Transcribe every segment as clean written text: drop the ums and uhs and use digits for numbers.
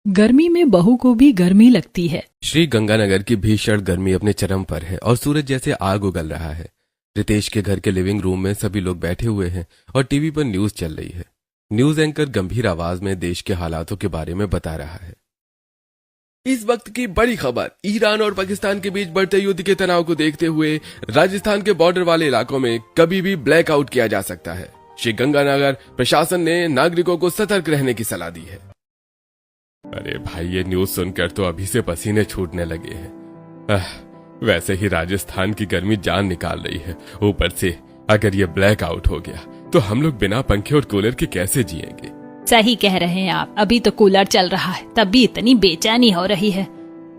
गर्मी में बहू को भी गर्मी लगती है। श्री गंगानगर की भीषण गर्मी अपने चरम पर है और सूरज जैसे आग उगल रहा है। रितेश के घर के लिविंग रूम में सभी लोग बैठे हुए हैं और टीवी पर न्यूज चल रही है। न्यूज एंकर गंभीर आवाज में देश के हालातों के बारे में बता रहा है। इस वक्त की बड़ी खबर, ईरान और पाकिस्तान के बीच बढ़ते युद्ध के तनाव को देखते हुए राजस्थान के बॉर्डर वाले इलाकों में कभी भी ब्लैकआउट किया जा सकता है। श्री गंगानगर प्रशासन ने नागरिकों को सतर्क रहने की सलाह दी है। अरे भाई, ये न्यूज सुनकर तो अभी से पसीने छूटने लगे हैं। वैसे ही राजस्थान की गर्मी जान निकाल रही है, ऊपर से अगर ये ब्लैकआउट हो गया तो हम लोग बिना पंखे और कूलर के कैसे जिएंगे। सही कह रहे हैं आप, अभी तो कूलर चल रहा है तब भी इतनी बेचैनी हो रही है।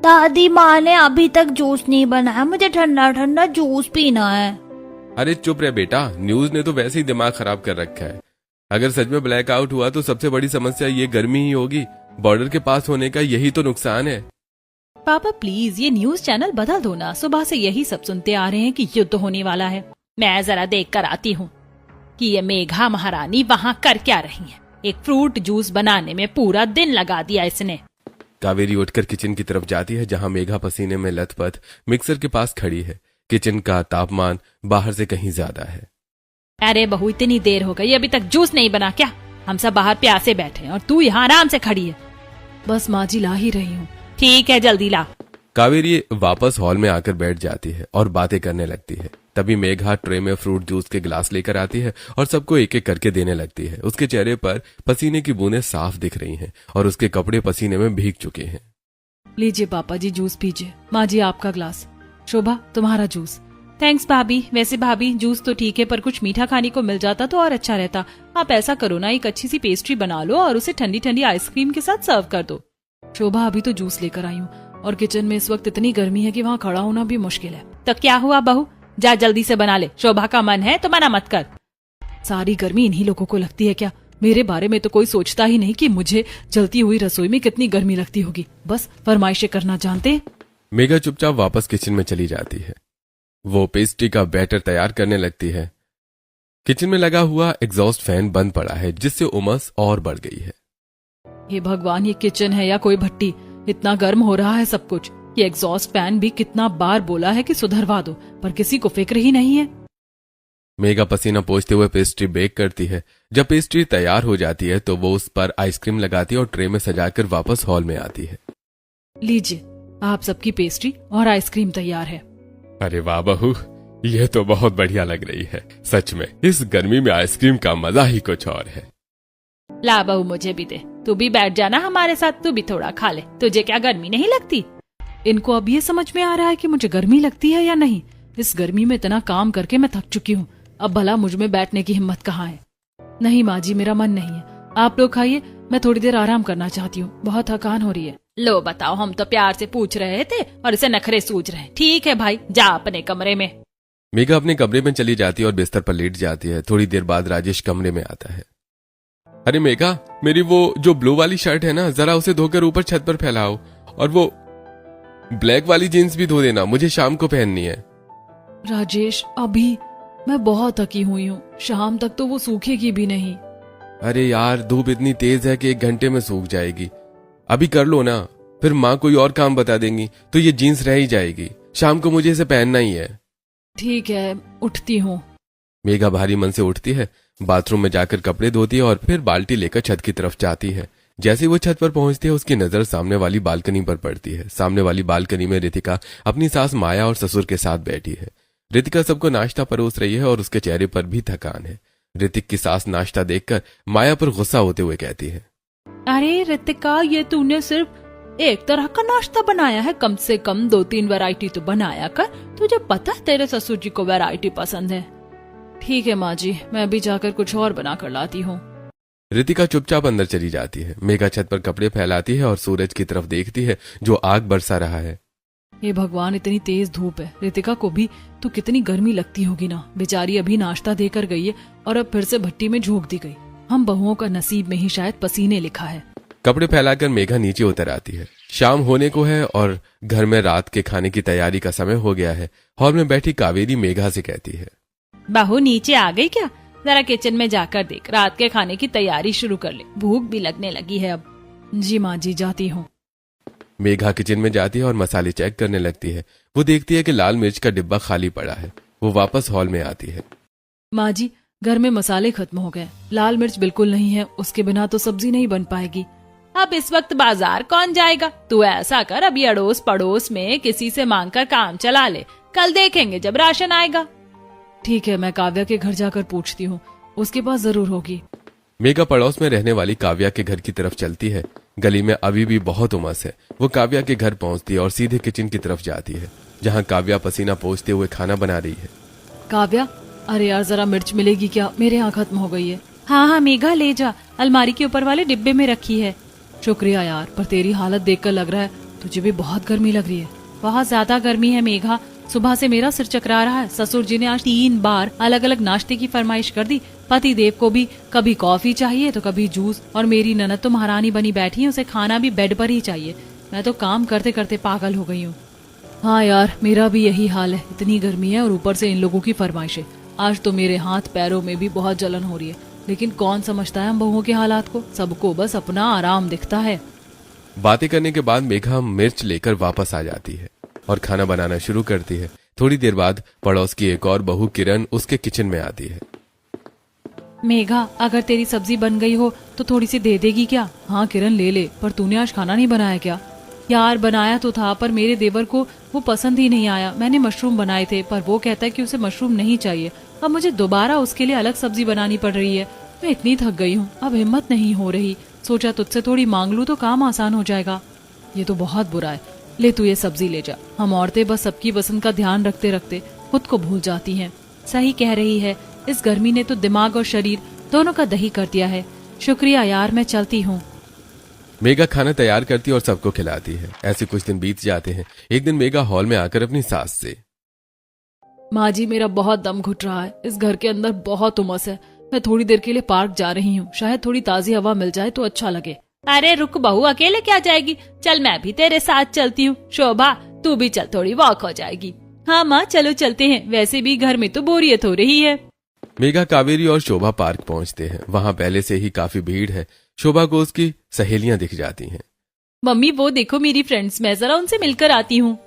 दादी माँ ने अभी तक जूस नहीं बनाया, मुझे ठंडा ठंडा जूस पीना है। अरे चुप रहे बेटा, न्यूज ने तो वैसे ही दिमाग खराब कर रखा है। अगर सच में ब्लैकआउट हुआ तो सबसे बड़ी समस्या ये गर्मी ही होगी। बॉर्डर के पास होने का यही तो नुकसान है। पापा प्लीज ये न्यूज चैनल बदल दो ना, सुबह से यही सब सुनते आ रहे हैं कि युद्ध होने वाला है। मैं जरा देख कर आती हूँ कि ये मेघा महारानी वहाँ कर क्या रही है। एक फ्रूट जूस बनाने में पूरा दिन लगा दिया इसने। कावेरी उठकर किचन की तरफ जाती है जहाँ मेघा पसीने में लथपथ मिक्सर के पास खड़ी है। किचन का तापमान बाहर से कहीं ज्यादा है। अरे बहू, इतनी देर हो गई अभी तक जूस नहीं बना क्या? हम सब बाहर प्यासे बैठे हैं और तू यहाँ आराम से खड़ी है। बस माँ जी ला ही रही हूँ। ठीक है, जल्दी ला। कावेरी वापस हॉल में आकर बैठ जाती है और बातें करने लगती है। तभी मेघा ट्रे में फ्रूट जूस के गिलास लेकर आती है और सबको एक एक करके देने लगती है। उसके चेहरे पर पसीने की बूंदें साफ दिख रही हैं और उसके कपड़े पसीने में भीग चुके हैं। लीजिए पापा जी जूस पीजिए। माँ जी आपका ग्लास। शोभा तुम्हारा जूस। थैंक्स भाभी। वैसे भाभी जूस तो ठीक है पर कुछ मीठा खाने को मिल जाता तो और अच्छा रहता। आप ऐसा करो ना, एक अच्छी सी पेस्ट्री बना लो और उसे ठंडी ठंडी आइसक्रीम के साथ सर्व कर दो। शोभा अभी तो जूस लेकर आई हूँ और किचन में इस वक्त इतनी गर्मी है कि वहाँ खड़ा होना भी मुश्किल है। तो क्या हुआ बहू, जा जल्दी से बना ले। शोभा का मन है तो मना मत कर। सारी गर्मी इन्हीं लोगों को लगती है क्या? मेरे बारे में तो कोई सोचता ही नहीं कि मुझे जलती हुई रसोई में कितनी गर्मी लगती होगी। बस फरमाइशें करना जानते। मेघा चुपचाप वापस किचन में चली जाती है। वो पेस्ट्री का बैटर तैयार करने लगती है। किचन में लगा हुआ एग्जॉस्ट फैन बंद पड़ा है जिससे उमस और बढ़ गई है। हे भगवान, ये किचन है या कोई भट्टी? इतना गर्म हो रहा है सब कुछ। ये एग्जॉस्ट फैन भी कितना बार बोला है कि सुधरवा दो पर किसी को फिक्र ही नहीं है। मेघा पसीना पोंछते हुए पेस्ट्री बेक करती है। जब पेस्ट्री तैयार हो जाती है तो वो उस पर आइसक्रीम लगाती है और ट्रे में सजाकर वापस हॉल में आती है। लीजिए, आप सबकी पेस्ट्री और आइसक्रीम तैयार है। अरे वाह बहू, यह तो बहुत बढ़िया लग रही है। सच में इस गर्मी में आइसक्रीम का मजा ही कुछ और है। ला बहू, मुझे भी दे। तू भी बैठ जाना हमारे साथ, तू भी थोड़ा खा ले। तुझे क्या गर्मी नहीं लगती? इनको अब ये समझ में आ रहा है कि मुझे गर्मी लगती है या नहीं। इस गर्मी में इतना काम करके मैं थक चुकी हूँ, अब भला मुझ में बैठने की हिम्मत कहाँ है। नहीं माँ जी, मेरा मन नहीं है। आप लोग खाइए, मैं थोड़ी देर आराम करना चाहती हूँ, बहुत थकान हो रही है। लो बताओ, हम तो प्यार से पूछ रहे थे और इसे नखरे सूझ रहे हैं। ठीक है भाई, जा अपने कमरे में। मेघा अपने कमरे में चली जाती है और बिस्तर पर लेट जाती है। थोड़ी देर बाद राजेश कमरे में आता है। अरे मेघा, मेरी वो जो ब्लू वाली शर्ट है ना, जरा उसे धोकर ऊपर छत पर फैलाओ और वो ब्लैक वाली जीन्स भी धो देना, मुझे शाम को पहननी है। राजेश, अभी मैं बहुत थकी हुई हूँ, शाम तक तो वो सूखेगी भी नहीं। अरे यार, धूप इतनी तेज है कि 1 घंटे में सूख जाएगी। अभी कर लो ना, फिर माँ कोई और काम बता देंगी तो ये जीन्स रह ही जाएगी। शाम को मुझे इसे पहनना ही है। ठीक है, उठती हूँ। मेघा भारी मन से उठती है, बाथरूम में जाकर कपड़े धोती है और फिर बाल्टी लेकर छत की तरफ जाती है। जैसे वो छत पर पहुंचती है उसकी नजर सामने वाली बालकनी पर पड़ती है। सामने वाली बालकनी में रितिका अपनी सास माया और ससुर के साथ बैठी है। रितिका सबको नाश्ता परोस रही है और उसके चेहरे पर भी थकान है। रितिक की सास नाश्ता देखकर माया पर गुस्सा होते हुए कहती है, अरे रितिका, ये तूने सिर्फ एक तरह का नाश्ता बनाया है, कम से कम 2-3 वैरायटी तो बनाया कर। तुझे पता है तेरे ससुर जी को वैरायटी पसंद है। ठीक है माँ जी, मैं अभी जाकर कुछ और बना कर लाती हूँ। रितिका चुपचाप अंदर चली जाती है। मेघा छत पर कपड़े फैलाती है और सूरज की तरफ देखती है जो आग बरसा रहा है। हे भगवान, इतनी तेज धूप है। रितिका को भी तो कितनी गर्मी लगती होगी ना। बेचारी अभी नाश्ता देकर गई है और अब फिर से भट्टी में झोंक दी गई। हम बहुओं का नसीब में ही शायद पसीने लिखा है। कपड़े फैलाकर मेघा नीचे उतर आती है। शाम होने को है और घर में रात के खाने की तैयारी का समय हो गया है। हॉल में बैठी कावेरी मेघा से कहती है, बहू नीचे आ गई क्या? जरा किचन में जाकर देख, रात के खाने की तैयारी शुरू कर ले, भूख भी लगने लगी है अब। जी माँ जी, जाती हूँ। मेघा किचन में जाती है और मसाले चेक करने लगती है। वो देखती है कि लाल मिर्च का डिब्बा खाली पड़ा है। वो वापस हॉल में आती है। माँ जी, घर में मसाले खत्म हो गए, लाल मिर्च बिल्कुल नहीं है, उसके बिना तो सब्जी नहीं बन पाएगी। अब इस वक्त बाजार कौन जाएगा? तू ऐसा कर, अभी अड़ोस पड़ोस में किसी से मांग कर काम चला ले, कल देखेंगे जब राशन आएगा। ठीक है, मैं काव्या के घर जाकर पूछती हूँ, उसके पास जरूर होगी। मेघा पड़ोस में रहने वाली काव्या के घर की तरफ चलती है। गली में अभी भी बहुत उमस है। वो काव्या के घर पहुंचती है और सीधे किचन की तरफ जाती है, जहां काव्या पसीना पोंछते हुए खाना बना रही है। काव्या, अरे यार जरा मिर्च मिलेगी क्या? मेरे यहाँ खत्म हो गई है। हाँ हाँ मेघा, ले जा, अलमारी के ऊपर वाले डिब्बे में रखी है। शुक्रिया यार, पर तेरी हालत देखकर लग रहा है तुझे भी बहुत गर्मी लग रही है। बहुत ज्यादा गर्मी है मेघा, सुबह से मेरा सिर चकरा रहा है। ससुर जी ने आज 3 बार अलग अलग नाश्ते की फरमाइश कर दी। पति देव को भी कभी कॉफी चाहिए तो कभी जूस, और मेरी ननद तो महारानी बनी बैठी है, उसे खाना भी बेड पर ही चाहिए। मैं तो काम करते करते पागल हो गई हूँ। हाँ यार, मेरा भी यही हाल है, इतनी गर्मी है और ऊपर से इन लोगों की फरमाइशें। आज तो मेरे हाथ पैरों में भी बहुत जलन हो रही है, लेकिन कौन समझता है हम बहुओं के हालात को? सबको बस अपना आराम दिखता है। बातें करने के बाद मेघा मिर्च लेकर वापस आ जाती है और खाना बनाना शुरू करती है। थोड़ी देर बाद पड़ोस की एक और बहू किरण उसके किचन में आती है। मेघा, अगर तेरी सब्जी बन गई हो तो थोड़ी सी दे देगी क्या? हाँ किरण, ले ले, पर तूने आज खाना नहीं बनाया क्या? यार बनाया तो था, पर मेरे देवर को वो पसंद ही नहीं आया। मैंने मशरूम बनाए थे, पर वो कहता है कि उसे मशरूम नहीं चाहिए। अब मुझे दोबारा उसके लिए अलग सब्जी बनानी पड़ रही है। मैं इतनी थक गई हूँ, अब हिम्मत नहीं हो रही। सोचा तुझसे थोड़ी मांग लूं तो काम आसान हो जाएगा। ये तो बहुत बुरा है। ले तू ये सब्जी ले जा। हम औरतें बस सबकी पसंद का ध्यान रखते रखते खुद को भूल जाती हैं। सही कह रही है, इस गर्मी ने तो दिमाग और शरीर दोनों का दही कर दिया है। शुक्रिया यार, मैं चलती हूँ। मेघा खाना तैयार करती है और सबको खिलाती है। ऐसे कुछ दिन बीत जाते हैं। एक दिन मेघा हॉल में आकर अपनी सास से, माँ जी, मेरा बहुत दम घुट रहा है, इस घर के अंदर बहुत उमस है। मैं थोड़ी देर के लिए पार्क जा रही हूँ, शायद थोड़ी ताजी हवा मिल जाए तो अच्छा लगे। अरे रुक बहू, अकेले क्या जाएगी? चल मैं भी तेरे साथ चलती हूँ। शोभा, तू भी चल, थोड़ी वॉक हो जाएगी। हाँ माँ, चलो चलते हैं, वैसे भी घर में तो बोरियत हो रही है। मेघा, कावेरी और शोभा पार्क पहुंचते हैं। वहां पहले से ही काफी भीड़ है। शोभा को उसकी सहेलियां दिख जाती हैं। मम्मी वो देखो मेरी फ्रेंड्स, मैं जरा उनसे मिलकर आती हूँ।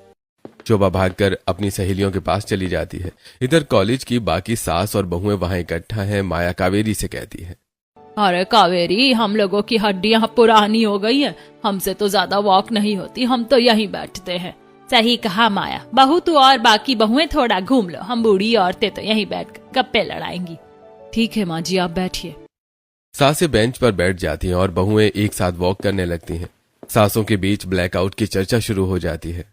शोभा भागकर अपनी सहेलियों के पास चली जाती है। इधर कॉलेज की बाकी सास और बहुएं वहां इकट्ठा हैं। माया कावेरी से कहती है, अरे कावेरी, हम लोगों की हड्डियां पुरानी हो गई है, हमसे तो ज्यादा वॉक नहीं होती, हम तो यहीं बैठते हैं। सही कहा माया, बहू तू और बाकी बहुएं थोड़ा घूम लो, हम बूढ़ी औरतें तो यहीं बैठ गप्पे लड़ाएंगी। ठीक है माँ जी, आप बैठिए। सासें बेंच पर बैठ जाती हैं और बहुएं एक साथ वॉक करने लगती हैं। सासों के बीच ब्लैकआउट की चर्चा शुरू हो जाती है।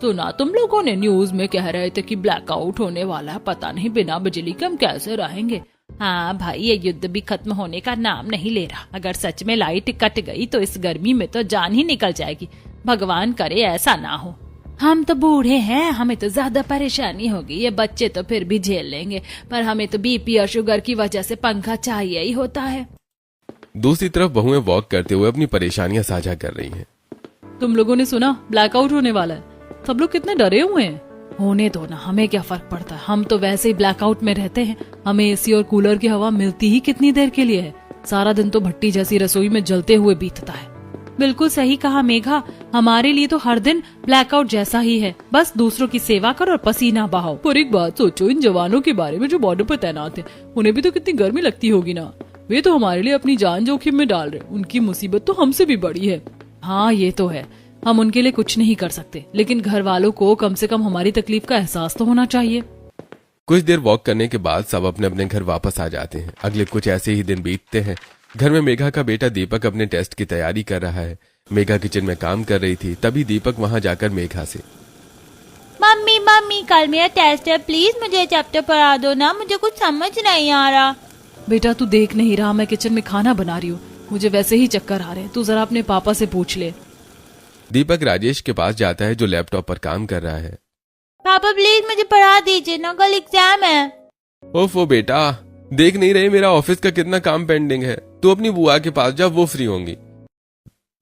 सुना तुम लोगों ने, न्यूज में कह रहे थे कि ब्लैकआउट होने वाला है, पता नहीं बिना बिजली के हम कैसे रहेंगे। हाँ भाई, ये युद्ध भी खत्म होने का नाम नहीं ले रहा। अगर सच में लाइट कट गई तो इस गर्मी में तो जान ही निकल जाएगी। भगवान करे ऐसा ना हो। हम तो बूढ़े हैं, हमें तो ज्यादा परेशानी होगी, ये बच्चे तो फिर भी झेल लेंगे, पर हमें तो बीपी और शुगर की वजह से पंखा चाहिए ही होता है। दूसरी तरफ बहुएं वॉक करते हुए अपनी परेशानियां साझा कर रही हैं। तुम लोगों ने सुना ब्लैकआउट होने वाला है? सब लोग कितने डरे हुए हैं। होने दो ना, हमें क्या फर्क पड़ता है, हम तो वैसे ही ब्लैकआउट में रहते हैं। हमें एसी और कूलर की हवा मिलती ही कितनी देर के लिए है। सारा दिन तो भट्टी जैसी रसोई में जलते हुए बीतता है। बिल्कुल सही कहा मेघा, हमारे लिए तो हर दिन ब्लैकआउट जैसा ही है। बस दूसरों की सेवा करो और पसीना बहाओ। पर एक बात सोचो, इन जवानों के बारे में जो बॉर्डर पर तैनात है, उन्हें भी तो कितनी गर्मी लगती होगी ना। वे तो हमारे लिए अपनी जान जोखिम में डाल रहे, उनकी मुसीबत तो हमसे भी बड़ी है। हाँ ये तो है, हम उनके लिए कुछ नहीं कर सकते, लेकिन घर वालों को कम से कम हमारी तकलीफ का एहसास तो होना चाहिए। कुछ देर वॉक करने के बाद सब अपने अपने घर वापस आ जाते हैं। अगले कुछ ऐसे ही दिन बीतते हैं। घर में मेघा का बेटा दीपक अपने टेस्ट की तैयारी कर रहा है। मेघा किचन में काम कर रही थी, तभी दीपक वहां जाकर मेघा से, मम्मी मम्मी, कल मेरा टेस्ट है, प्लीज मुझे चैप्टर पढ़ा दो ना, मुझे कुछ समझ नहीं आ रहा। बेटा तू देख नहीं रहा, मैं किचन में खाना बना रही हूँ, मुझे वैसे ही चक्कर आ रहे हैं, तू जरा अपने पापा से पूछ ले। दीपक राजेश के पास जाता है जो लैपटॉप पर काम कर रहा है। पापा प्लीज मुझे पढ़ा दीजिए ना, कल एग्जाम है। ओफो बेटा, देख नहीं रहे मेरा ऑफिस का कितना काम पेंडिंग है? तू अपनी बुआ के पास जा, वो फ्री होंगी।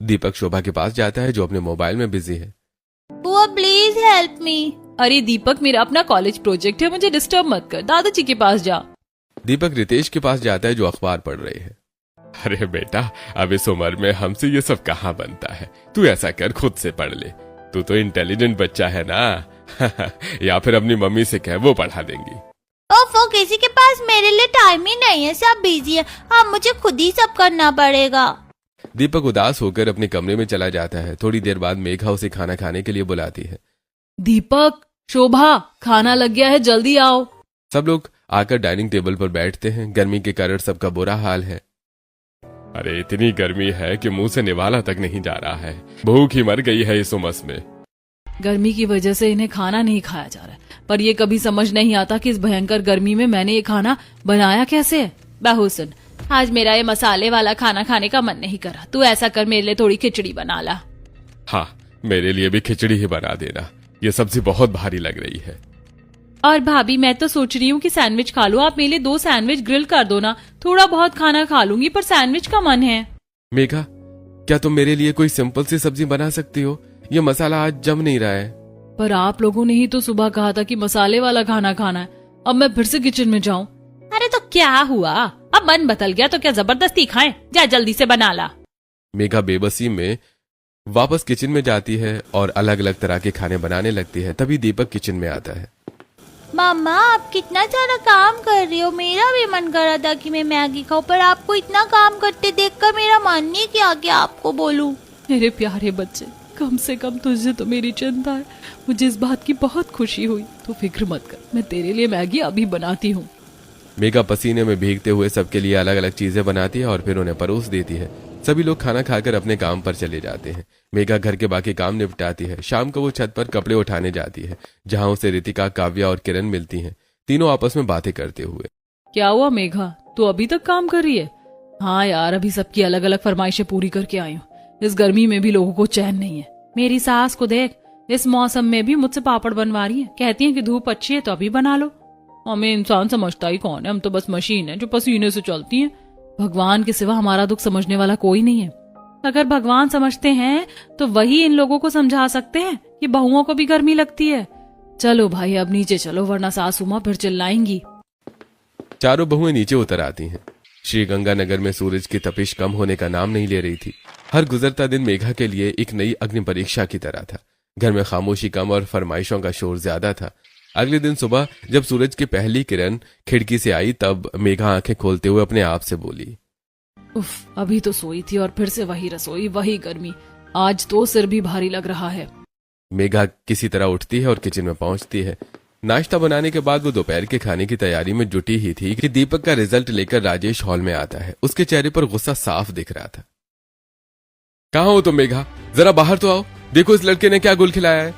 दीपक शोभा के पास जाता है जो अपने मोबाइल में बिजी है। बुआ प्लीज हेल्प मी। अरे दीपक, मेरा अपना कॉलेज प्रोजेक्ट है, मुझे डिस्टर्ब मत कर, दादाजी के पास जा। दीपक रितेश के पास जाता है जो अखबार पढ़ रहे हैं। अरे बेटा, अब इस उम्र में हमसे ये सब कहाँ बनता है। तू ऐसा कर, खुद से पढ़ ले। तू तो इंटेलिजेंट बच्चा है ना। या फिर अपनी मम्मी से कह, वो पढ़ा देंगी। ओफो, किसी के पास मेरे लिए टाइम ही नहीं है, सब बिजी है। अब मुझे खुद ही सब करना पड़ेगा। दीपक उदास होकर अपने कमरे में चला जाता है। थोड़ी देर बाद मेघा उसे खाना खाने के लिए बुलाती है। दीपक, शोभा, खाना लग गया है, जल्दी आओ। सब लोग आकर डाइनिंग टेबल पर बैठते हैं। गर्मी के कारण सबका बुरा हाल है। अरे इतनी गर्मी है कि मुंह से निवाला तक नहीं जा रहा है। भूख ही मर गई है इस उमस में। गर्मी की वजह से इन्हें खाना नहीं खाया जा रहा है, पर ये कभी समझ नहीं आता कि इस भयंकर गर्मी में मैंने ये खाना बनाया कैसे है। बहू सुन, आज मेरा ये मसाले वाला खाना खाने का मन नहीं कर रहा। तू ऐसा कर, मेरे लिए थोड़ी खिचड़ी बना ला। हाँ, मेरे लिए भी खिचड़ी ही बना देना। ये सब्जी बहुत भारी लग रही है। और भाभी, मैं तो सोच रही हूँ कि सैंडविच खा लो। आप मेरे लिए 2 सैंडविच ग्रिल कर दो ना। थोड़ा बहुत खाना खा लूंगी, पर सैंडविच का मन है। मेघा, क्या तुम मेरे लिए कोई सिंपल सी सब्जी बना सकती हो? ये मसाला आज जम नहीं रहा है। पर आप लोगों ने ही तो सुबह कहा था कि मसाले वाला खाना खाना है। अब मैं फिर से किचन में जाऊं? अरे तो क्या हुआ, अब मन बदल गया तो क्या जबरदस्ती खाएं? जा जल्दी से बना ला। मेघा बेबसी में वापस किचन में जाती है और अलग अलग तरह के खाने बनाने लगती है। तभी दीपक किचन में आता है। मम्मा, आप कितना सारा काम कर रही हो। मेरा भी मन कर रहा था कि मैं मैगी खाऊं, पर आपको इतना काम करते देखकर मेरा मन नहीं किया कि आपको बोलूं। मेरे प्यारे बच्चे, कम से कम तुझे तो मेरी चिंता है। मुझे इस बात की बहुत खुशी हुई। तो फिक्र मत कर, मैं तेरे लिए मैगी अभी बनाती हूँ। मेघा पसीने में भीगते हुए सबके लिए अलग अलग चीजें बनाती है और फिर उन्हें परोस देती है। सभी लोग खाना खाकर अपने काम पर चले जाते हैं। मेघा घर के बाकी काम निपटाती है। शाम को वो छत पर कपड़े उठाने जाती है, जहां उसे रितिका, काव्या और किरण मिलती हैं। तीनों आपस में बातें करते हुए। क्या हुआ मेघा, तू अभी तक काम कर रही है? हाँ यार, अभी सबकी अलग अलग फरमाइशें पूरी करके आई हूँ। इस गर्मी में भी लोगों को चैन नहीं है। मेरी सास को देख, इस मौसम में भी मुझसे पापड़ बनवा रही है। कहती है कि धूप अच्छी है तो अभी बना लो। हमें इंसान समझता ही कौन है, हम तो बस मशीन है जो पसीने से चलती है। भगवान के सिवा हमारा दुख समझने वाला कोई नहीं है। अगर भगवान समझते हैं तो वही इन लोगों को समझा सकते हैं कि बहुओं को भी गर्मी लगती है। चलो भाई, अब नीचे चलो, वरना सासू माँ फिर चिल्लाएंगी। चारों बहुएं नीचे उतर आती हैं। श्री गंगानगर में सूरज की तपिश कम होने का नाम नहीं ले रही थी। हर गुजरता दिन मेघा के लिए एक नई अग्नि परीक्षा की तरह था। घर में खामोशी कम और फरमाइशों का शोर ज्यादा था। अगले दिन सुबह जब सूरज की पहली किरण खिड़की से आई, तब मेघा आंखें खोलते हुए अपने आप से बोली, उफ, अभी तो सोई थी और फिर से वही रसोई, वही गर्मी। आज तो सिर भी भारी लग रहा है। मेघा किसी तरह उठती है और किचन में पहुंचती है। नाश्ता बनाने के बाद वो दोपहर के खाने की तैयारी में जुटी ही थी कि दीपक का रिजल्ट लेकर राजेश हॉल में आता है। उसके चेहरे पर गुस्सा साफ दिख रहा था। कहाँ हो तुम मेघा? जरा बाहर तो आओ, देखो इस लड़के ने क्या गुल खिलाया है।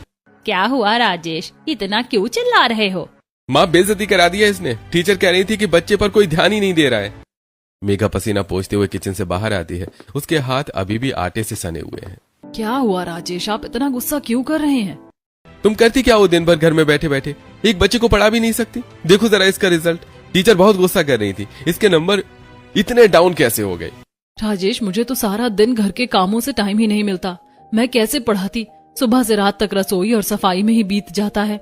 क्या हुआ राजेश, इतना क्यों चिल्ला रहे हो? माँ, बेइज्जती करा दिया इसने। टीचर कह रही थी कि बच्चे पर कोई ध्यान ही नहीं दे रहा है। मेघा पसीना पोंछते हुए किचन से बाहर आती है। उसके हाथ अभी भी आटे से सने हुए हैं। क्या हुआ राजेश, आप इतना गुस्सा क्यों कर रहे हैं? तुम करती क्या हो दिन भर घर में बैठे बैठे? एक बच्चे को पढ़ा भी नहीं सकती? देखो जरा इसका रिजल्ट। टीचर बहुत गुस्सा कर रही थी। इसके नंबर इतने डाउन कैसे हो गए? राजेश, मुझे तो सारा दिन घर के कामों से टाइम ही नहीं मिलता। मैं कैसे पढ़ाती? सुबह से रात तक रसोई और सफाई में ही बीत जाता है।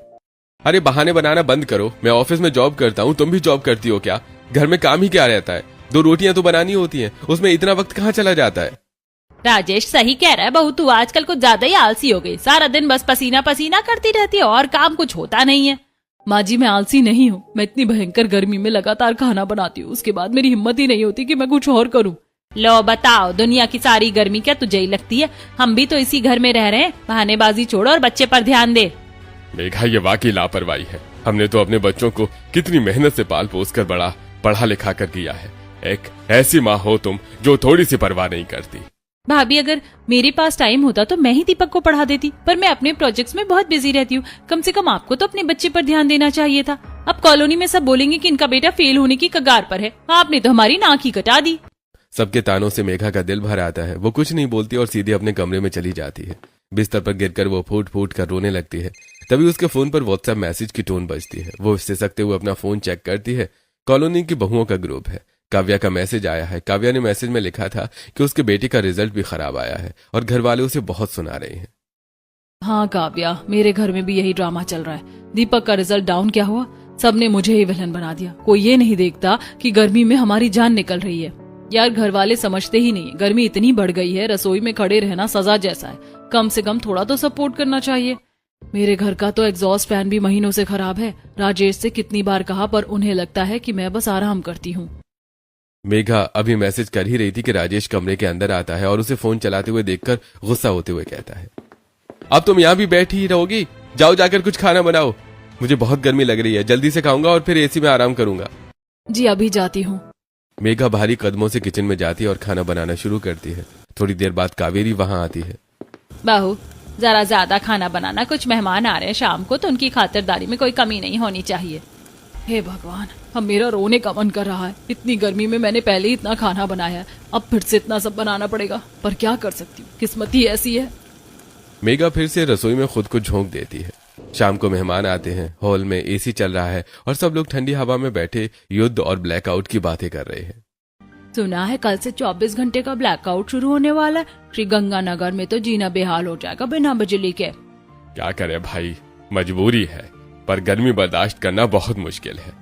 अरे बहाने बनाना बंद करो। मैं ऑफिस में जॉब करता हूँ, तुम भी जॉब करती हो क्या? घर में काम ही क्या रहता है? 2 रोटियां तो बनानी होती हैं, उसमें इतना वक्त कहाँ चला जाता है? राजेश सही कह रहा है बहू, तू आजकल कुछ ज्यादा ही आलसी हो गई। सारा दिन बस पसीना पसीना करती रहती है और काम कुछ होता नहीं है। माँ जी, मैं आलसी नहीं हूँ। मैं इतनी भयंकर गर्मी में लगातार खाना बनाती हूँ, उसके बाद मेरी हिम्मत ही नहीं होती कि मैं कुछ और करूँ। लो बताओ, दुनिया की सारी गर्मी क्या तुझे ही लगती है? हम भी तो इसी घर में रह रहे हैं। बहानेबाजी छोड़ो और बच्चे पर ध्यान दे। मेघा, ये वाकई लापरवाही है। हमने तो अपने बच्चों को कितनी मेहनत से पाल पोस कर बड़ा पढ़ा लिखा कर किया है। एक ऐसी माँ हो तुम जो थोड़ी सी परवाह नहीं करती। भाभी, अगर मेरे पास टाइम होता तो मैं ही दीपक को पढ़ा देती, पर मैं अपने प्रोजेक्ट्स में बहुत बिजी रहती हूँ। कम से कम आपको तो अपने बच्चे पर ध्यान देना चाहिए था। अब कॉलोनी में सब बोलेंगे कि इनका बेटा फेल होने की कगार पर है। आपने तो हमारी नाक ही कटा दी। सबके तानों से मेघा का दिल भर आता है। वो कुछ नहीं बोलती और सीधे अपने कमरे में चली जाती है। बिस्तर पर गिरकर वो फूट फूट कर रोने लगती है। तभी उसके फोन पर व्हाट्सएप मैसेज की टोन बजती है। वो सिसकते हुए अपना फोन चेक करती है। कॉलोनी की बहुओं का ग्रुप है। काव्या का मैसेज आया है। काव्या ने मैसेज में लिखा था कि उसके बेटे का रिजल्ट भी खराब आया है और घर वाले उसे बहुत सुना रहे हैं। हाँ काव्या, मेरे घर में भी यही ड्रामा चल रहा है। दीपक का रिजल्ट डाउन क्या हुआ? सबने मुझे ही विलन बना दिया। कोई ये नहीं देखता कि गर्मी में हमारी जान निकल रही है। यार घर वाले समझते ही नहीं, गर्मी इतनी बढ़ गई है, रसोई में खड़े रहना सजा जैसा है। कम से कम थोड़ा तो सपोर्ट करना चाहिए। मेरे घर का तो एग्जॉस्ट फैन भी महीनों से खराब है। राजेश से कितनी बार कहा, पर उन्हें लगता है कि मैं बस आराम करती हूँ। मेघा अभी मैसेज कर ही रही थी कि राजेश कमरे के अंदर आता है और उसे फोन चलाते हुए देखकर गुस्सा होते हुए कहता है, अब तुम यहाँ भी बैठी ही रहोगी? जाओ जाकर कुछ खाना बनाओ। मुझे बहुत गर्मी लग रही है, जल्दी से खाऊंगा और फिर एसी में आराम करूंगा। जी अभी जाती हूँ। मेघा भारी कदमों से किचन में जाती है और खाना बनाना शुरू करती है। थोड़ी देर बाद कावेरी वहां आती है। बहू जरा ज्यादा खाना बनाना, कुछ मेहमान आ रहे हैं शाम को, तो उनकी खातिरदारी में कोई कमी नहीं होनी चाहिए। हे भगवान, अब मेरा रोने का मन कर रहा है। इतनी गर्मी में मैंने पहले ही इतना खाना बनाया है, अब फिर से इतना सब बनाना पड़ेगा। पर क्या कर सकती हूँ, किस्मत ही ऐसी है। मेघा फिर से रसोई में खुद को झोंक देती है। शाम को मेहमान आते हैं। हॉल में एसी चल रहा है और सब लोग ठंडी हवा में बैठे युद्ध और ब्लैकआउट की बातें कर रहे हैं। सुना है कल से 24 घंटे का ब्लैकआउट शुरू होने वाला है। श्री गंगानगर में तो जीना बेहाल हो जाएगा बिना बिजली के। क्या करे भाई, मजबूरी है, पर गर्मी बर्दाश्त करना बहुत मुश्किल है।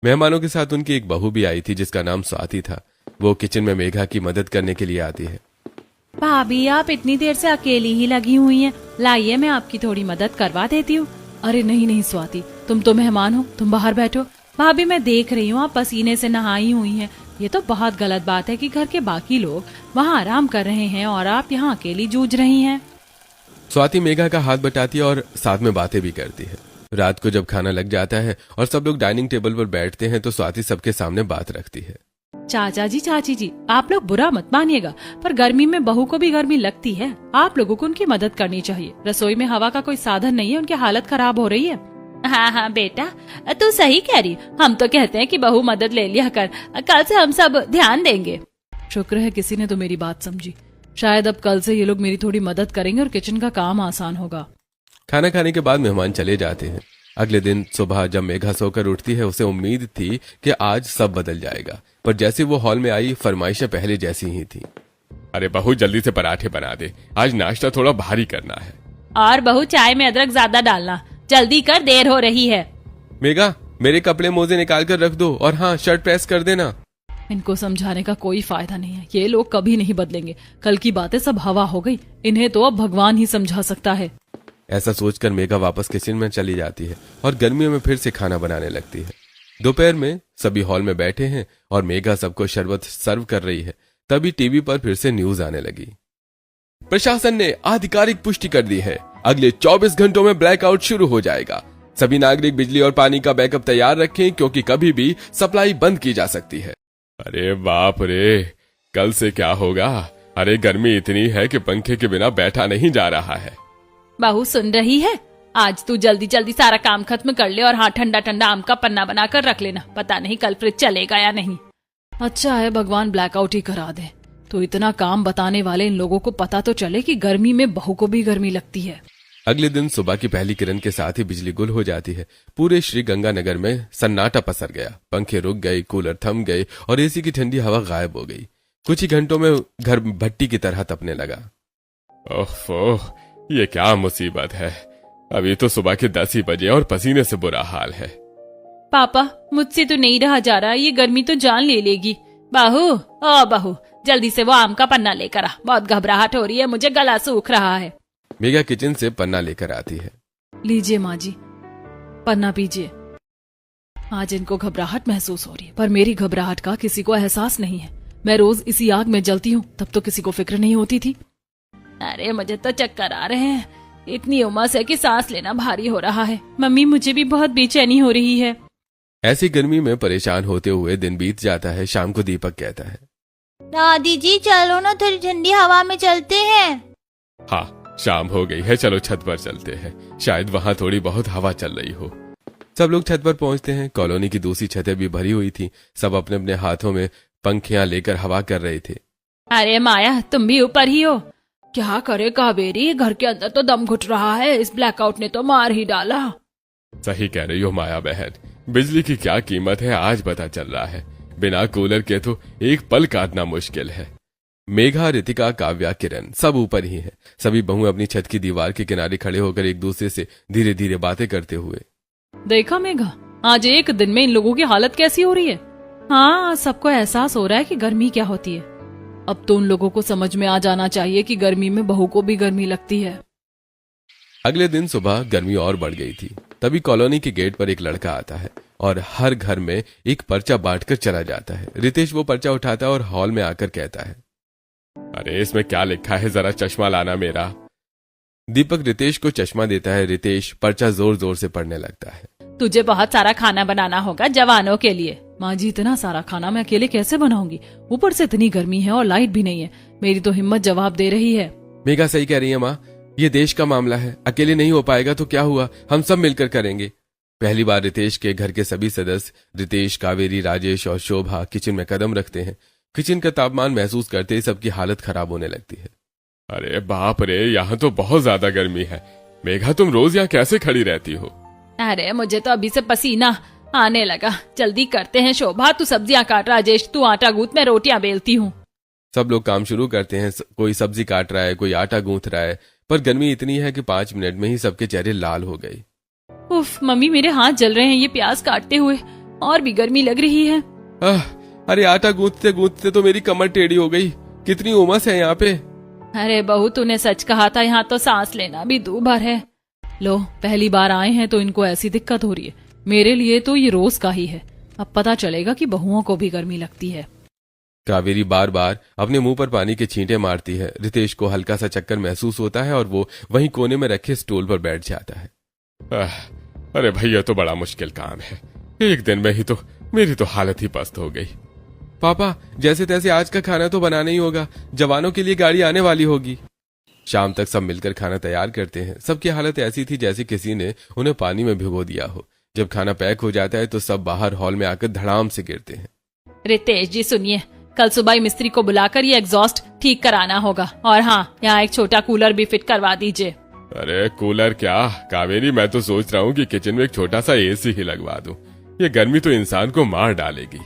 मेहमानों के साथ उनकी एक बहू भी आई थी जिसका नाम स्वाति था। वो किचन में मेघा की मदद करने के लिए आती है। भाभी आप इतनी देर से अकेली ही लगी हुई हैं, लाइए मैं आपकी थोड़ी मदद करवा देती हूँ। अरे नहीं नहीं स्वाति, तुम तो मेहमान हो, तुम बाहर बैठो। भाभी मैं देख रही हूँ आप पसीने से नहाई हुई हैं। ये तो बहुत गलत बात है कि घर के बाकी लोग वहाँ आराम कर रहे हैं और आप यहाँ अकेली जूझ रही हैं। स्वाति मेघा का हाथ बटाती है और साथ में बातें भी करती है। रात को जब खाना लग जाता है और सब लोग डाइनिंग टेबल पर बैठते हैं तो स्वाति सबके सामने बात रखती है। चाचा जी चाची जी, आप लोग बुरा मत मानिएगा, पर गर्मी में बहू को भी गर्मी लगती है। आप लोगों को उनकी मदद करनी चाहिए। रसोई में हवा का कोई साधन नहीं है, उनकी हालत खराब हो रही है। हाँ हाँ बेटा, तू सही कह रही। हम तो कहते हैं कि बहू मदद ले लिया कर, कल से हम सब ध्यान देंगे। शुक्र है किसी ने तो मेरी बात समझी। शायद अब कल से ये लोग मेरी थोड़ी मदद करेंगे और किचन का काम आसान होगा। खाना खाने के बाद मेहमान चले जाते हैं। अगले दिन सुबह जब मेघा सोकर उठती है उसे उम्मीद थी कि आज सब बदल जाएगा, पर जैसे वो हॉल में आई फरमाइशें पहले जैसी ही थी। अरे बहू जल्दी से पराठे बना दे, आज नाश्ता थोड़ा भारी करना है। और बहू चाय में अदरक ज्यादा डालना, जल्दी कर, देर हो रही है। मेघा मेरे कपड़े मोजे निकाल कर रख दो और हाँ शर्ट प्रेस कर देना। इनको समझाने का कोई फायदा नहीं है, ये लोग कभी नहीं बदलेंगे। कल की बातें सब हवा हो गई, इन्हें तो अब भगवान ही समझा सकता है। ऐसा सोचकर मेघा वापस किचन में चली जाती है और गर्मियों में फिर से खाना बनाने लगती है। दोपहर में सभी हॉल में बैठे हैं और मेघा सबको शरबत सर्व कर रही है। तभी टीवी पर फिर से न्यूज आने लगी। प्रशासन ने आधिकारिक पुष्टि कर दी है, अगले 24 घंटों में ब्लैकआउट शुरू हो जाएगा। सभी नागरिक बिजली और पानी का बैकअप तैयार रखें क्योंकि कभी भी सप्लाई बंद की जा सकती है। अरे बाप रे, कल से क्या होगा? अरे गर्मी इतनी है कि पंखे के बिना बैठा नहीं जा रहा है। बहू सुन रही है, आज तू जल्दी जल्दी सारा काम खत्म कर ले और हाँ ठंडा ठंडा आम का पन्ना बनाकर रख लेना, पता नहीं कल फ्रिज चलेगा या नहीं। अच्छा है भगवान ब्लैकआउट ही करा दे, तो इतना काम बताने वाले इन लोगों को पता तो चले कि गर्मी में बहू को भी गर्मी लगती है। अगले दिन सुबह की पहली किरण के साथ ही बिजली गुल हो जाती है। पूरे श्री गंगानगर में सन्नाटा पसर गया। पंखे रुक गए, कूलर थम गए और एसी की ठंडी हवा गायब हो गई। कुछ ही घंटों में घर भट्टी की तरह तपने लगा। ओह, ये क्या मुसीबत है। अभी तो सुबह के 10 ही बजे और पसीने से बुरा हाल है। पापा मुझसे तो नहीं रहा जा रहा, ये गर्मी तो जान ले लेगी। बहू जल्दी से वो आम का पन्ना लेकर आ, बहुत घबराहट हो रही है, मुझे गला सूख रहा है। मेघा किचन से पन्ना लेकर आती है। लीजिए माँ जी, पन्ना पीजिए। आज इनको घबराहट महसूस हो रही है, पर मेरी घबराहट का किसी को एहसास नहीं है। मैं रोज इसी आग में जलती हूँ, तब तो किसी को फिक्र नहीं होती थी। अरे मुझे तो चक्कर आ रहे हैं, इतनी उमस है कि सांस लेना भारी हो रहा है। मम्मी मुझे भी बहुत बेचैनी हो रही है। ऐसी गर्मी में परेशान होते हुए दिन बीत जाता है। शाम को दीपक कहता है, दादी जी चलो ना, थोड़ी ठंडी हवा में चलते हैं। हाँ शाम हो गई है, चलो छत पर चलते हैं, शायद वहाँ थोड़ी बहुत हवा चल रही हो। सब लोग छत पर पहुंचते हैं। कॉलोनी की दूसरी छतें भी भरी हुई थी। सब अपने अपने हाथों में पंखियां लेकर हवा कर रहे थे। अरे माया तुम भी ऊपर ही हो? क्या करे कावेरी, घर के अंदर तो दम घुट रहा है, इस ब्लैकआउट ने तो मार ही डाला। सही कह रही हो माया बहन, बिजली की क्या कीमत है आज पता चल रहा है। बिना कूलर के तो एक पल काटना मुश्किल है। मेघा, रितिका, काव्या, किरण सब ऊपर ही हैं। सभी बहुएं अपनी छत की दीवार के किनारे खड़े होकर एक दूसरे से धीरे धीरे बातें करते हुए। देखा मेघा, आज एक दिन में इन लोगों की हालत कैसी हो रही है। हाँ, सबको एहसास हो रहा है कि गर्मी क्या होती है। अब तो उन लोगों को समझ में आ जाना चाहिए कि गर्मी में बहू को भी गर्मी लगती है। अगले दिन सुबह गर्मी और बढ़ गई थी। तभी कॉलोनी के गेट पर एक लड़का आता है और हर घर में एक पर्चा बांटकर चला जाता है। रितेश वो पर्चा उठाता है और हॉल में आकर कहता है, अरे इसमें क्या लिखा है, जरा चश्मा लाना मेरा। दीपक रितेश को चश्मा देता है। रितेश पर्चा जोर जोर से पढ़ने लगता है। तुझे बहुत सारा खाना बनाना होगा जवानों के लिए। माँ जी, इतना सारा खाना मैं अकेले कैसे बनाऊंगी? ऊपर से इतनी गर्मी है और लाइट भी नहीं है। मेरी तो हिम्मत जवाब दे रही है। मेघा सही कह रही है माँ, ये देश का मामला है, अकेले नहीं हो पाएगा तो क्या हुआ, हम सब मिलकर करेंगे। पहली बार रितेश के घर के सभी सदस्य रितेश, कावेरी, राजेश और शोभा किचन में कदम रखते हैं। किचन का तापमान महसूस करते ही सबकी हालत खराब होने लगती है। अरे बाप रे, यहाँ तो बहुत ज्यादा गर्मी है। मेघा, तुम रोज यहाँ कैसे खड़ी रहती हो? अरे मुझे तो अभी से पसीना आने लगा। जल्दी करते हैं। शोभा तू सब्जियां काट, राजेश तू आटा गूंथ, मैं रोटियां बेलती हूँ। सब लोग काम शुरू करते हैं। कोई सब्जी काट रहा है, कोई आटा गूंथ रहा है, पर गर्मी इतनी है कि 5 मिनट में ही सबके चेहरे लाल हो गए। उफ मम्मी, मेरे हाथ जल रहे हैं ये प्याज काटते हुए, और भी गर्मी लग रही है। अरे आटा गूंथते गूंथते तो मेरी कमर टेढ़ी हो गई। कितनी उमस है यहाँ पे। अरे बहू, तूने सच कहा था, यहाँ तो सांस लेना भी दूभर है। लो, पहली बार आए हैं तो इनको ऐसी दिक्कत हो रही है। मेरे लिए तो ये रोज का ही है। अब पता चलेगा कि बहुओं को भी गर्मी लगती है। कावेरी बार बार अपने मुंह पर पानी के छींटे मारती है। रितेश को हल्का सा चक्कर महसूस होता है और वो वहीं कोने में रखे स्टूल पर बैठ जाता है। अरे भैया, तो बड़ा मुश्किल काम है। एक दिन में ही तो मेरी तो हालत ही पस्त हो गई। पापा, जैसे तैसे आज का खाना तो बनाना ही होगा, जवानों के लिए गाड़ी आने वाली होगी। शाम तक सब मिलकर खाना तैयार करते हैं। सबकी हालत ऐसी थी जैसे किसी ने उन्हें पानी में भिगो दिया हो। जब खाना पैक हो जाता है तो सब बाहर हॉल में आकर धड़ाम से गिरते हैं। रितेश जी सुनिए, कल सुबह ही मिस्त्री को बुलाकर ये एग्जॉस्ट ठीक कराना होगा। और हाँ, यहाँ एक छोटा कूलर भी फिट करवा दीजिए। अरे कूलर क्या कावेरी, मैं तो सोच रहा हूँ कि किचन में एक छोटा सा एसी ही लगवा दूं। ये गर्मी तो इंसान को मार डालेगी।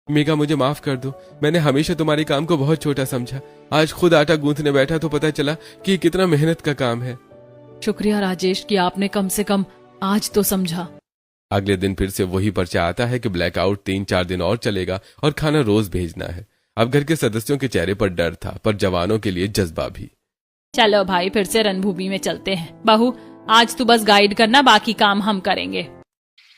मेघा, मुझे माफ कर दो, मैंने हमेशा तुम्हारे काम को बहुत छोटा समझा। आज खुद आटा गूंथने बैठा तो पता चला कि ये कितना मेहनत का काम है। शुक्रिया राजेश कि आपने कम से कम आज तो समझा। अगले दिन फिर से वही पर्चा आता है कि ब्लैकआउट 3-4 दिन और चलेगा और खाना रोज भेजना है। अब घर के सदस्यों के चेहरे पर डर था, पर जवानों के लिए जज्बा भी। चलो भाई, फिर से रणभूमि में चलते हैं। बहू, आज तू बस गाइड करना, बाकी काम हम करेंगे।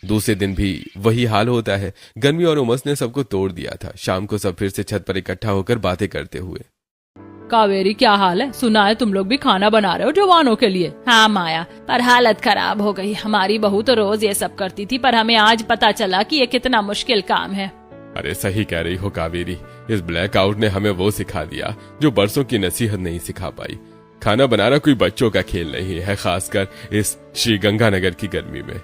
दूसरे दिन भी वही हाल होता है। गर्मी और उमस ने सबको तोड़ दिया था। शाम को सब फिर से छत पर इकट्ठा होकर बातें करते हुए। कावेरी, क्या हाल है? सुना है तुम लोग भी खाना बना रहे हो जवानों के लिए। हाँ माया, पर हालत खराब हो गई। हमारी बहू तो रोज ये सब करती थी, पर हमें आज पता चला कि ये कितना मुश्किल काम है। अरे सही कह रही हो कावेरी, इस ब्लैकआउट ने हमें वो सिखा दिया जो बरसों की नसीहत नहीं सिखा पाई। खाना बनाना कोई बच्चों का खेल नहीं है, खासकर इस श्री गंगानगर की गर्मी में।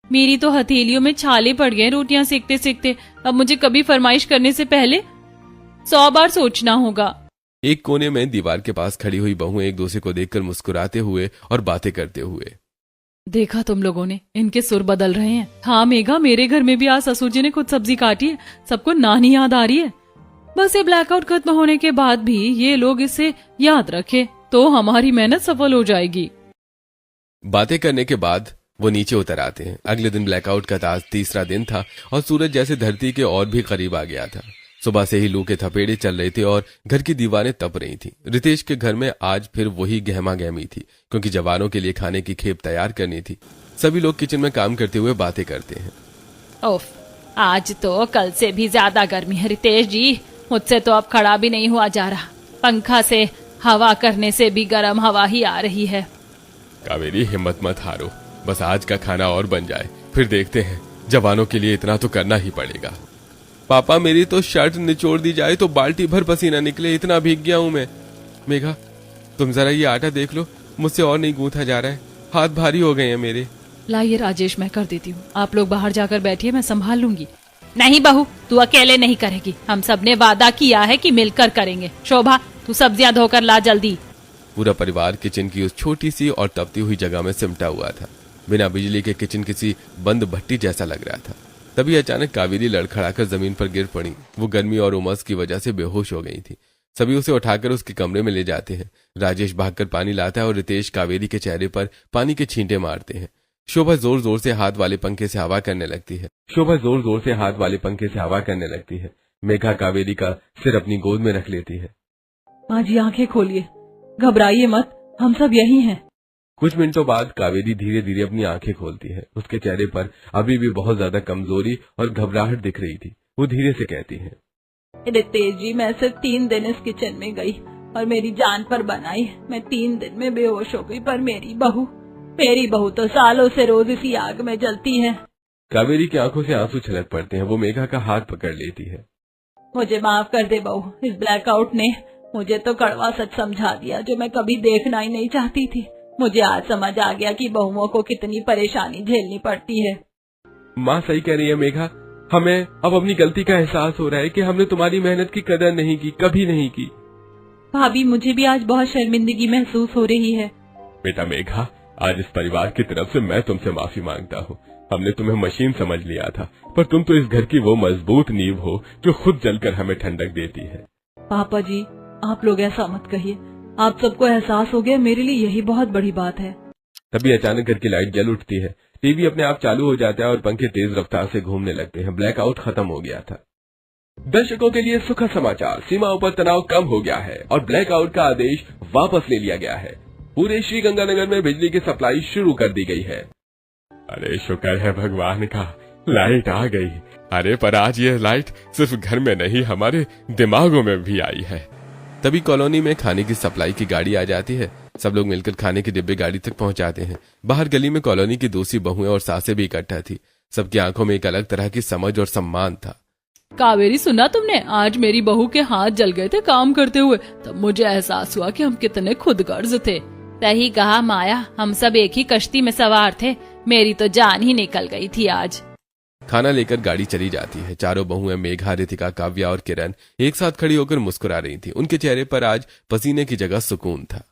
मेरी तो हथेलियों में छाले पड़ गए रोटियां सेकते सेकते। अब मुझे कभी फरमाइश करने से पहले 100 बार सोचना होगा। एक कोने में दीवार के पास खड़ी हुई बहुएं एक दूसरे को देखकर मुस्कुराते हुए और बातें करते हुए। देखा तुम लोगों ने, इनके सुर बदल रहे हैं। हाँ मेघा, मेरे घर में भी आज ससुर जी ने खुद सब्जी काटी है। सबको नानी याद आ रही है। बस ये ब्लैकआउट खत्म होने के बाद भी ये लोग इसे याद रखे तो हमारी मेहनत सफल हो जाएगी। बातें करने के बाद वो नीचे उतर आते हैं। अगले दिन ब्लैकआउट का आज तीसरा दिन था और सूरज जैसे धरती के और भी करीब आ गया था। सुबह से ही लू के थपेड़े चल रहे थे और घर की दीवारें तप रही थी। रितेश के घर में आज फिर वही गहमा गहमी थी, क्योंकि जवानों के लिए खाने की खेप तैयार करनी थी। सभी लोग किचन में काम करते हुए बातें करते हैं। ओफ, आज तो कल से भी ज्यादा गर्मी है रितेश जी। मुझसे तो अब खड़ा भी नहीं हुआ जा रहा। पंखा से हवा करने से भी गर्म हवा ही आ रही है। कावेरी, हिम्मत मत हारो, बस आज का खाना और बन जाए, फिर देखते हैं। जवानों के लिए इतना तो करना ही पड़ेगा। पापा, मेरी तो शर्ट निचोड़ दी जाए तो बाल्टी भर पसीना निकले, इतना भीग गया हूं मैं। मेघा, तुम जरा ये आटा देख लो, मुझसे और नहीं गूंथा जा रहा है, हाथ भारी हो गए हैं मेरे। लाइए राजेश, मैं कर देती हूँ। आप लोग बाहर जाकर बैठिए, मैं संभाल लूंगी। नहीं बहू, तू अकेले नहीं करेगी। हम सब ने वादा किया है कि मिलकर करेंगे। शोभा, तू सब्जियां धोकर ला जल्दी। पूरा परिवार किचन की उस छोटी सी और तपती हुई जगह में सिमटा हुआ था। बिना बिजली के किचन किसी बंद भट्टी जैसा लग रहा था। तभी अचानक कावेरी लड़खड़ाकर जमीन पर गिर पड़ी। वो गर्मी और उमस की वजह से बेहोश हो गई थी। सभी उसे उठाकर उसके कमरे में ले जाते हैं। राजेश भागकर पानी लाता है और रितेश कावेरी के चेहरे पर पानी के छींटे मारते हैं। शोभा जोर जोर से हाथ वाले पंखे से हवा करने लगती है। मेघा कावेरी का सिर अपनी गोद में रख लेती है। माँ जी आंखें खोलिए, घबराइए मत, हम सब यही हैं। कुछ मिनटों बाद कावेरी धीरे धीरे अपनी आंखें खोलती है। उसके चेहरे पर अभी भी बहुत ज्यादा कमजोरी और घबराहट दिख रही थी। वो धीरे से कहती है, रितेश जी, मैं सिर्फ 3 दिन इस किचन में गई और मेरी जान पर बनाई। मैं 3 दिन में बेहोश हो गई, पर मेरी बहू तो सालों से रोज इसी आग में जलती है। कावेरी की आंखों से आंसू छलक पड़ते हैं। वो मेघा का हाथ पकड़ लेती है। मुझे माफ कर दे बहू, इस ब्लैकआउट ने मुझे तो कड़वा सच समझा दिया जो मैं कभी देखना ही नहीं चाहती थी। मुझे आज समझ आ गया कि बहुओं को कितनी परेशानी झेलनी पड़ती है। माँ सही कह रही है मेघा, हमें अब अपनी गलती का एहसास हो रहा है कि हमने तुम्हारी मेहनत की कदर नहीं की, कभी नहीं की। भाभी, मुझे भी आज बहुत शर्मिंदगी महसूस हो रही है। बेटा मेघा, आज इस परिवार की तरफ से मैं तुमसे माफी मांगता हूँ। हमने तुम्हें मशीन समझ लिया था, पर तुम तो इस घर की वो मजबूत नींव हो जो खुद जलकर हमें ठंडक देती है। पापा जी, आप लोग ऐसा मत कहिए। आप सबको एहसास हो गया, मेरे लिए यही बहुत बड़ी बात है। तभी अचानक घर की लाइट जल उठती है। टीवी अपने आप चालू हो जाता है और पंखे तेज रफ्तार से घूमने लगते हैं। ब्लैकआउट खत्म हो गया था। दर्शकों के लिए सुखद समाचार, सीमाओं पर तनाव कम हो गया है और ब्लैकआउट का आदेश वापस ले लिया गया है। पूरे श्रीगंगानगर में बिजली की सप्लाई शुरू कर दी गई है। अरे शुक्र है भगवान का, लाइट आ गई। अरे पर आज ये लाइट सिर्फ घर में नहीं, हमारे दिमागों में भी आई है। तभी कॉलोनी में खाने की सप्लाई की गाड़ी आ जाती है। सब लोग मिलकर खाने के डिब्बे गाड़ी तक पहुंचाते हैं। बाहर गली में कॉलोनी की दूसरी बहुएं और सासें भी इकट्ठा थी। सबकी आंखों में एक अलग तरह की समझ और सम्मान था। कावेरी, सुना तुमने? आज मेरी बहू के हाथ जल गए थे काम करते हुए, तब मुझे एहसास हुआ कि हम कितने खुदगर्ज थे। सही कहा माया, हम सब एक ही कश्ती में सवार थे। मेरी तो जान ही निकल गई थी आज। खाना लेकर गाड़ी चली जाती है। चारों बहुएं मेघा, रितिका, काव्या और किरण एक साथ खड़ी होकर मुस्कुरा रही थी। उनके चेहरे पर आज पसीने की जगह सुकून था।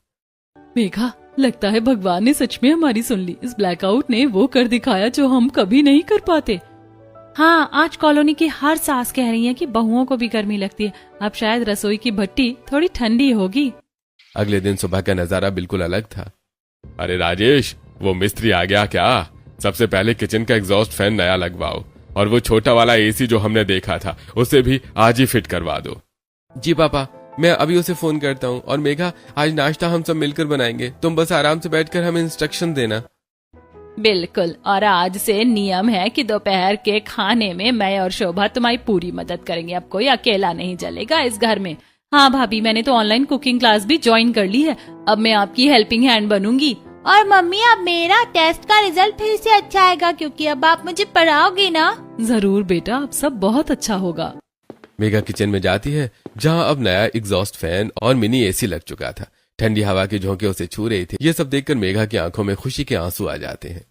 मेघा, लगता है भगवान ने सच में हमारी सुन ली। इस ब्लैकआउट ने वो कर दिखाया जो हम कभी नहीं कर पाते। हाँ, आज कॉलोनी की हर सास कह रही है कि बहुओं को भी गर्मी लगती है। अब शायद रसोई की भट्टी थोड़ी ठंडी होगी। अगले दिन सुबह का नजारा बिल्कुल अलग था। अरे राजेश, वो मिस्त्री आ गया क्या? सबसे पहले किचन का एग्जॉस्ट फैन नया लगवाओ और वो छोटा वाला एसी जो हमने देखा था उसे भी आज ही फिट करवा दो। जी पापा, मैं अभी उसे फोन करता हूँ। और मेघा, आज नाश्ता हम सब मिलकर बनाएंगे, तुम बस आराम से बैठकर हमें इंस्ट्रक्शन देना। बिल्कुल, और आज से नियम है कि दोपहर के खाने में मैं और शोभा तुम्हारी पूरी मदद करेंगे। अब कोई अकेला नहीं जलेगा इस घर में। हाँ भाभी, मैंने तो ऑनलाइन कुकिंग क्लास भी ज्वाइन कर ली है। अब मैं आपकी हेल्पिंग हैंड बनूंगी। और मम्मी, अब मेरा टेस्ट का रिजल्ट फिर से अच्छा आएगा क्योंकि अब आप मुझे पढ़ाओगे ना। जरूर बेटा, अब सब बहुत अच्छा होगा। मेघा किचन में जाती है जहाँ अब नया एग्जॉस्ट फैन और मिनी एसी लग चुका था। ठंडी हवा के झोंके उसे छू रही थी। ये सब देखकर मेघा की आंखों में खुशी के आंसू आ जाते हैं।